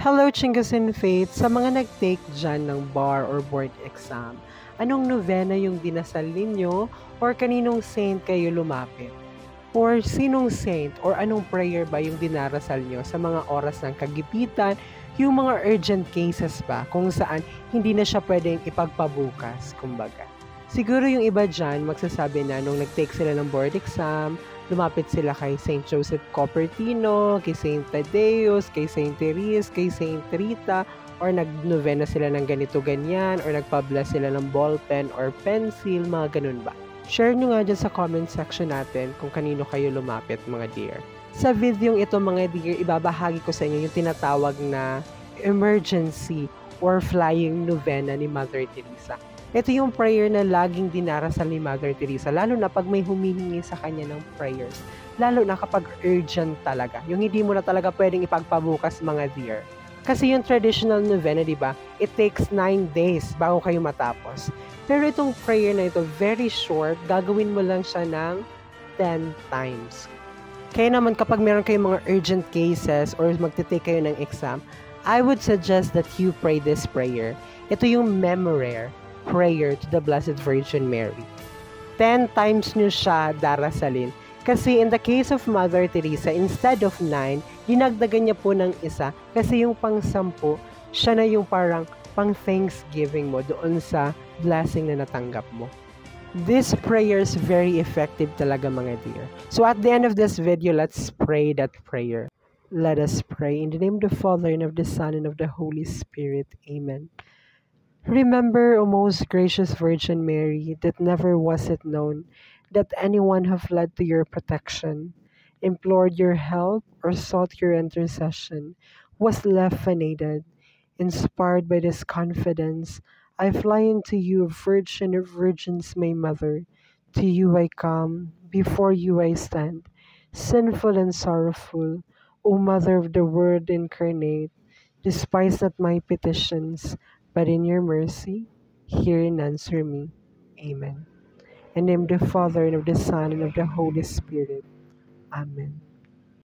Hello, Chingus and Faith! Sa mga nag-take dyan ng bar or board exam, anong novena yung dinasal ninyo or kaninong saint kayo lumapit? Or sinong saint or anong prayer ba yung dinarasal nyo sa mga oras ng kagipitan, yung mga urgent cases ba kung saan hindi na siya pwedeng ipagpabukas, kumbaga. Siguro yung iba dyan magsasabi na nung nag-take sila ng board exam, lumapit sila kay Saint Joseph Cupertino, kay Saint Tadeus, kay Saint Therese, kay Saint Rita, or nag-novena sila ng ganito-ganyan, or nagpa-bless sila ng ballpen or pencil, mga ganun ba. Share nyo nga dyan sa comment section natin kung kanino kayo lumapit, mga dear. Sa video ito, mga dear, ibabahagi ko sa inyo yung tinatawag na emergency or flying novena ni Mother Teresa. Ito yung prayer na laging dinarasal ni Mother Teresa, lalo na pag may humihingi sa kanya ng prayers. Lalo na kapag urgent talaga. Yung hindi mo na talaga pwedeng ipagpabukas, mga dear. Kasi yung traditional novena, di ba? It takes 9 days bago kayo matapos. Pero itong prayer na ito, very short. Gagawin mo lang siya ng 10 times. Kaya naman kapag meron kayong mga urgent cases or magte-take kayo ng exam, I would suggest that you pray this prayer. Ito yung Memorare prayer to the Blessed Virgin Mary. 10 times nyo siya darasalin. Kasi in the case of Mother Teresa, instead of 9, dinagdagan niya po ng isa. Kasi yung pang-10, siya na yung parang pang-thanksgiving mo doon sa blessing na natanggap mo. This prayer is very effective talaga, mga dear. So at the end of this video, let's pray that prayer. Let us pray. In the name of the Father, and of the Son, and of the Holy Spirit. Amen. Remember, O most gracious Virgin Mary, that never was it known that anyone have fled to your protection, implored your help, or sought your intercession, was left unaided. Inspired by this confidence, I fly unto you, Virgin of Virgins, my Mother. To you I come, before you I stand, sinful and sorrowful. O Mother of the Word incarnate, despise not my petitions, but in your mercy, hear and answer me. Amen. In the name of the Father, and of the Son, and of the Holy Spirit. Amen.